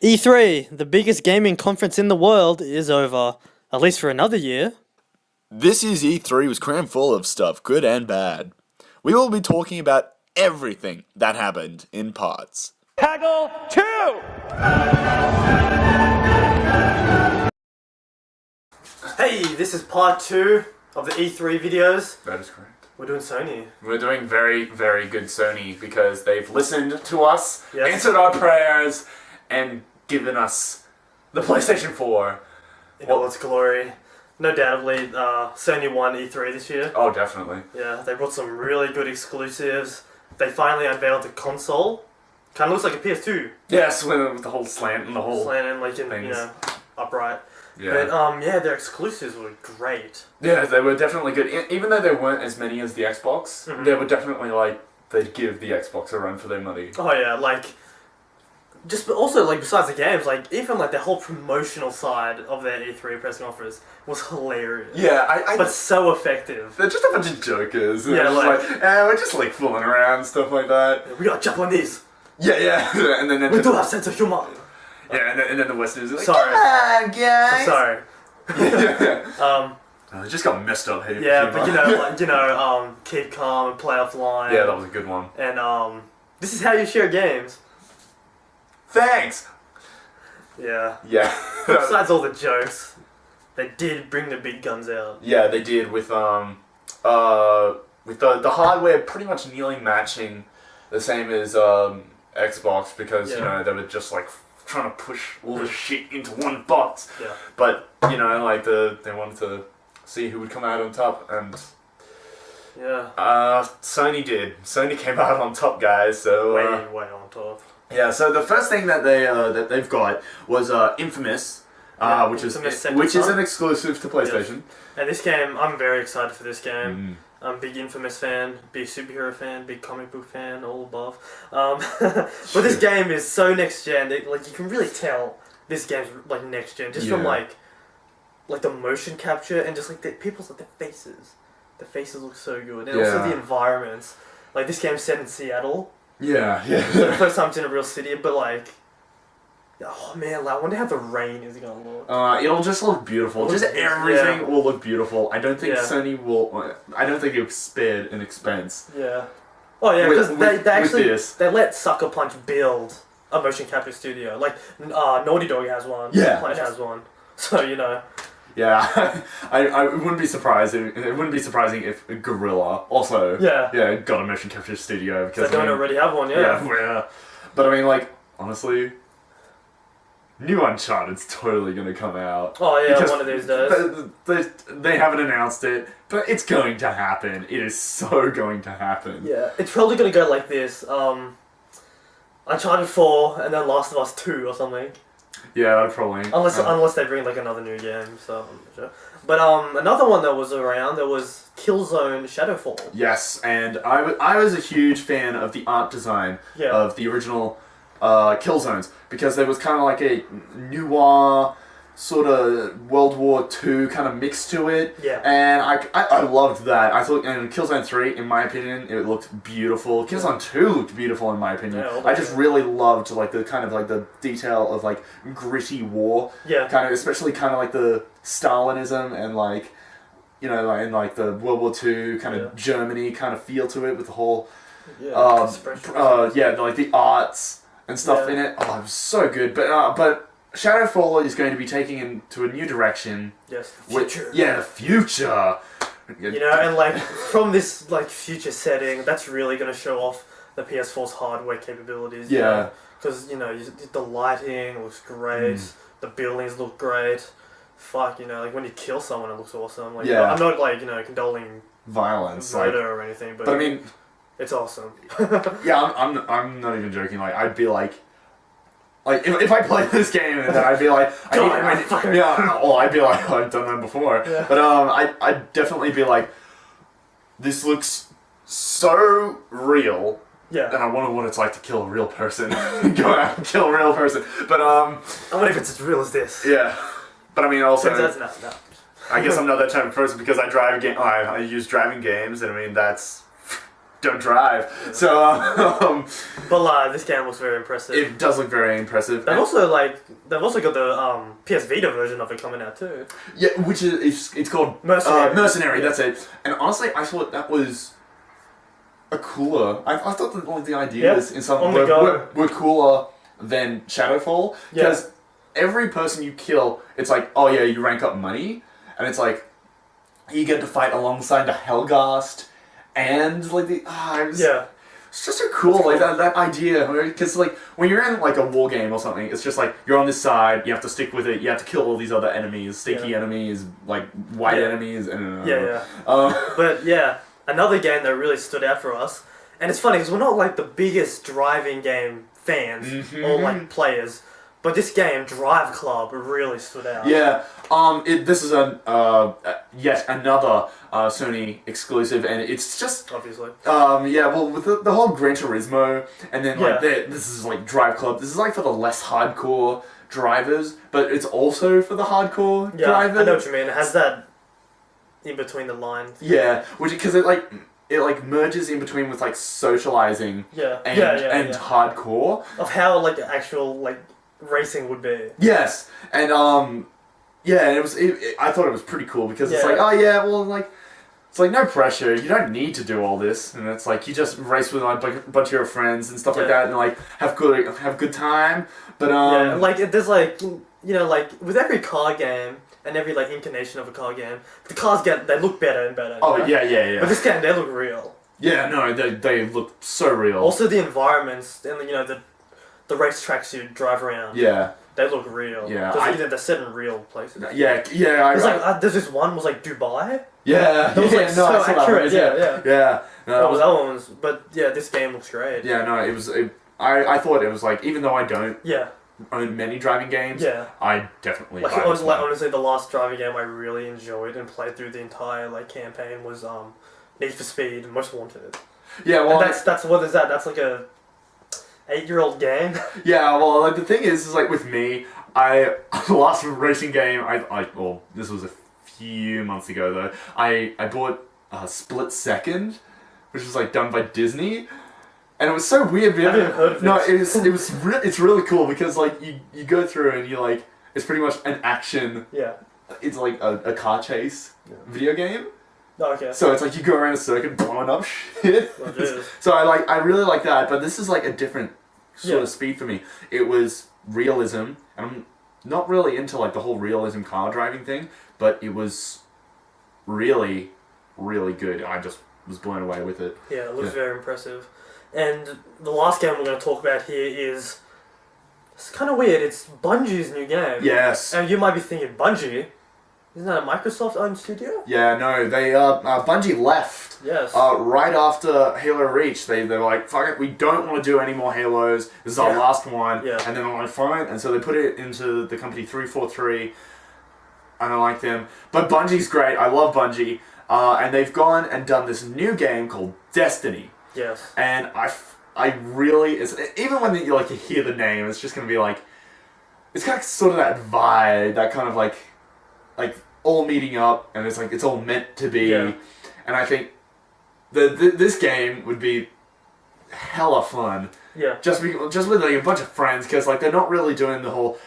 E3, the biggest gaming conference in the world, is over, at least for another year. This year's E3 was crammed full of stuff, good and bad. We will be talking about everything that happened in parts. Haggle 2! Hey, this is part 2 of the E3 videos. That is correct. We're doing Sony. We're doing very, very good Sony because they've listened to us, Yes. answered our prayers, and given us the PlayStation 4. In all its glory. No doubtedly, Sony won E3 this year. Oh, definitely. Yeah, they brought some really good exclusives. They finally unveiled the console. Kind of looks like a PS2. Yes, with the whole slant and the whole Slanted, like in, things. upright. Yeah. But yeah, their exclusives were great. Yeah, they were definitely good. Even though there weren't as many as the Xbox, they were definitely like, they'd give the Xbox a run for their money. Oh yeah, like, but also like besides the games, like even like the whole promotional side of their E3 press conference was hilarious. Yeah, But so effective. they're just a bunch of jokers. Yeah, They're just like- we're just like fooling around, stuff like that. We got Japanese. Yeah, and then We do have sense of humor. yeah, and then the Westerners are like, Sorry. come on, guys. Sorry. yeah. It just got messed up here. Yeah, but keep calm and play offline. Yeah, that was a good one. And this is how you share games. Thanks. Yeah. Yeah. Besides all the jokes, they did bring the big guns out. Yeah, they did with the hardware pretty much nearly matching the same as Xbox because they were just like trying to push all the shit into one box. Yeah. But they wanted to see who would come out on top, and Yeah. Sony did. Sony came out on top, guys. So Way on top. yeah. So the first thing that they've got was Infamous. Which Infamous Second is Son. an exclusive to PlayStation. And this game, I'm very excited for this game. I'm a big Infamous fan, big superhero fan, big comic book fan, all above. But this game is so next gen. Like you can really tell this game's like next gen just from like the motion capture and just like the people's like the faces. The faces look so good, and also the environments. Like this game's set in Seattle. Yeah, It's the first time it's in a real city, but like. Oh man, like, I wonder how the rain is gonna look. It'll just look beautiful. Just everything will look beautiful. I don't think Sony will. I don't think it's spared in expense. Yeah. Oh yeah, because they actually this. they let Sucker Punch build a motion capture studio. Like Naughty Dog has one. Yeah. Punch has one. So Yeah, I wouldn't be surprised. It wouldn't be surprising if Guerrilla also got a motion capture studio because they don't already have one. Yeah. But I mean, like honestly. New Uncharted's totally gonna come out. Oh yeah, because one of these days. They haven't announced it, but it's going to happen. It is so going to happen. Yeah, it's probably gonna go like this. Uncharted 4 and then Last of Us 2 or something. Yeah, probably. Unless they bring like another new game, so I'm not sure. But another one that was around, there was Killzone Shadowfall. Yes, and I was a huge fan of the art design of the original Killzones because there was kind of like a noir sort of World War II kind of mix to it. Yeah. And I loved that. I thought, and Killzone 3, in my opinion, it looked beautiful. Killzone 2 looked beautiful in my opinion. Yeah, I just really loved like the kind of like the detail of like gritty war. Yeah. Kind of, especially kind of like the Stalinism and like, and like the World War II kind of Germany kind of feel to it with the whole, like the arts and stuff in it. Oh, it was so good. But Shadowfall is going to be taking into a new direction. Yes, the future. The future. And like from this like future setting, that's really going to show off the PS4's hardware capabilities. Yeah. Because the lighting looks great, the buildings look great. Fuck, like when you kill someone, it looks awesome. Like, I'm not like condoling violence, murder or anything, but I mean, it's awesome. I'm not even joking. Like I'd be like if I played this game and then I'd be like, I'd be like, I've done that before. Yeah. But I'd definitely be like, this looks so real. Yeah. And I wonder what it's like to kill a real person. Go out and kill a real person. But I wonder if it's as real as this. Yeah. But I mean also. No. I guess I'm not that type of person because I drive I use driving games, and I mean that's don't drive. Yeah. So, But this game looks very impressive. it does look very impressive. They've also got the PS Vita version of it coming out too. Yeah, which is it's called Mercenary. Mercenary. That's it. And honestly, I thought that was a cooler. I thought that the ideas in some were cooler than Shadowfall because every person you kill, it's like, oh yeah, you rank up money, and it's like you get to fight alongside the Helghast and like the It's just so cool, like that idea, because like when you're in like a war game or something, it's just like you're on this side, you have to stick with it, you have to kill all these other enemies, sneaky enemies, like white enemies, and But yeah, another game that really stood out for us, and it's funny because we're not like the biggest driving game fans or like players, but this game, Drive Club, really stood out. Yeah, this is yet another Sony exclusive, and it's just obviously. Well, with the whole Gran Turismo, and then like this is like Drive Club. This is like for the less hardcore drivers, but it's also for the hardcore drivers. I know what you mean. It has that in between the lines. Yeah, which because it merges in between with like socializing. And hardcore of how like actual like racing would be. Yes, and it was. I thought it was pretty cool because it's like, oh yeah, well, like it's like no pressure. You don't need to do all this, and it's like you just race with like a bunch of your friends and stuff like that, and like have good time. But like there's like like with every car game and every like incarnation of a car game, the cars they look better and better. Oh yeah. But this game, they look real. Yeah, no, they look so real. Also, the environments and the racetracks you drive around. Yeah. They look real. Yeah. They're set in real places. Yeah. There's this one was like Dubai. Yeah. That was like so accurate. Yeah. No, that one was. But yeah, this game looks great. Yeah. No, it was. I thought it was like, even though I don't own many driving games. Yeah. I definitely. Honestly, the last driving game I really enjoyed and played through the entire like campaign was Need for Speed Most Wanted. Yeah. Well, and that's what is that? That's like a 8-year-old game. Yeah, well, like the thing is like with me, the last racing game well, this was a few months ago though. I bought Split Second, which was like done by Disney, and it was so weird. I haven't even heard of this. No, it's really cool because like you go through and you like it's pretty much an action. Yeah. It's like a car chase video game. Oh, okay. So it's like you go around a circuit blowing up shit. Oh, so I really like that, but this is like a different sort of speed for me. It was realism, and I'm not really into like the whole realism car driving thing, but it was really, really good. I just was blown away with it. Yeah, it looks very impressive. And the last game we're going to talk about here is... It's kind of weird. It's Bungie's new game. Yes. And you might be thinking, Bungie? Isn't that a Microsoft-owned studio? Yeah, no, they Bungie left. Yes. Right after Halo Reach, they were like, fuck it, we don't want to do any more Halos. This is our last one. Yeah. And then they're like, fine. And so they put it into the company 343. And I like them. But Bungie's great. I love Bungie. And they've gone and done this new game called Destiny. Yes. And I really, even when you hear the name, it's just going to be like, it's got sort of that vibe, that kind of like all meeting up, and it's like it's all meant to be. Yeah. And I think this game would be hella fun. Yeah. Just with like a bunch of friends, because like they're not really doing the whole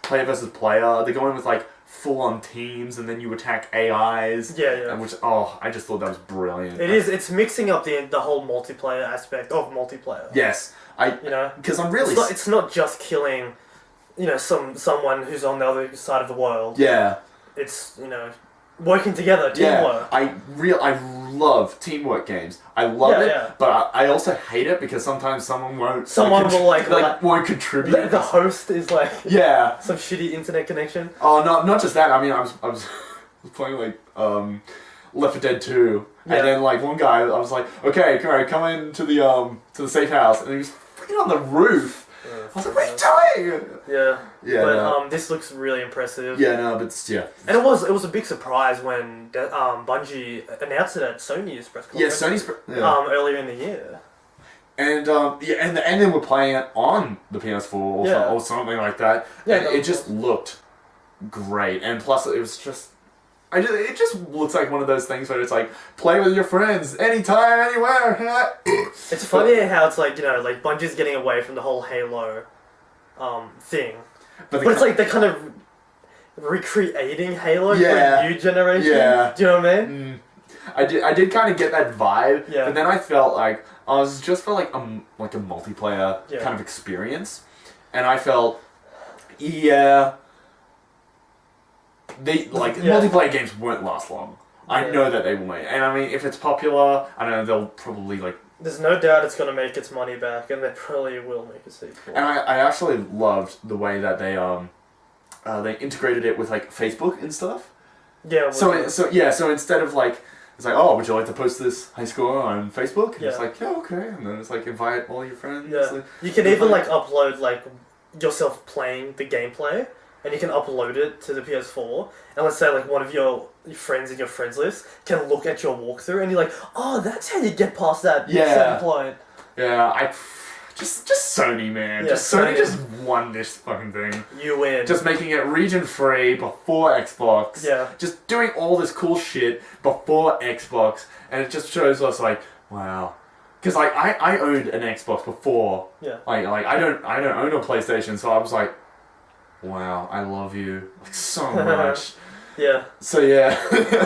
player versus player. They're going with like full on teams, and then you attack AIs. Yeah. And which I just thought that was brilliant. It is. It's mixing up the whole multiplayer aspect of multiplayer. Yes, because I'm really. It's not just killing, someone who's on the other side of the world. Yeah. It's, working together, teamwork. Yeah, I love teamwork games. I love it, but I also hate it because sometimes someone won't. Someone will won't contribute. The host is like some shitty internet connection. Oh, not just that. I mean, I was playing like Left 4 Dead 2, and then like one guy, I was like, okay, come into the safe house, and he was freaking on the roof. I was like, what are you doing? Yeah. But no. this looks really impressive. Yeah, no, but And it was a big surprise when Bungie announced it at Sony's press conference. Yeah, Sony's earlier in the year. And and then we're playing it on the PS4 or something like that. Yeah, and it just looked great. And plus, it was just it just looks like one of those things where it's like, play with your friends anytime, anywhere. It's funny how it's like, like Bungie's getting away from the whole Halo thing. But it's like they're kind of recreating Halo for a new generation. Yeah. Do you know what I mean? I did kind of get that vibe, Yeah. but then I felt like I was just for like a multiplayer kind of experience, and I felt, multiplayer games won't last long. I know that they will make, and I mean, if it's popular, I know they'll probably like. There's no doubt it's gonna make its money back, and they probably will make a sequel. And I actually loved the way that they integrated it with like Facebook and stuff. Yeah. So instead of like. It's like, oh, would you like to post this high score on Facebook? And it's like, yeah, okay. And then it's like, invite all your friends. Yeah. Like, you can even like upload like yourself playing the gameplay, and you can upload it to the PS4. And let's say like one of your friends in your friends list can look at your walkthrough, and you're like, oh, that's how you get past that certain point. Yeah, just Sony, man. Yeah, just Sony just won this fucking thing. You win. Just making it region free before Xbox. Yeah. Just doing all this cool shit before Xbox, and it just shows us like, wow. Because like I owned an Xbox before. Yeah. Like I don't own a PlayStation, so I was like, wow, I love you like so much. Yeah. So yeah.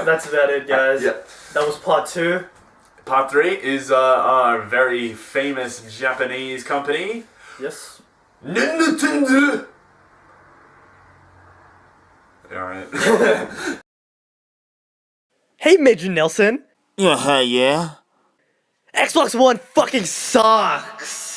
That's about it, guys. Yeah. That was part 2. Part 3 is our very famous Japanese company. Yes. Nintendo. Alright. Hey, Major Nelson. Yeah, hey, yeah. Xbox One fucking sucks.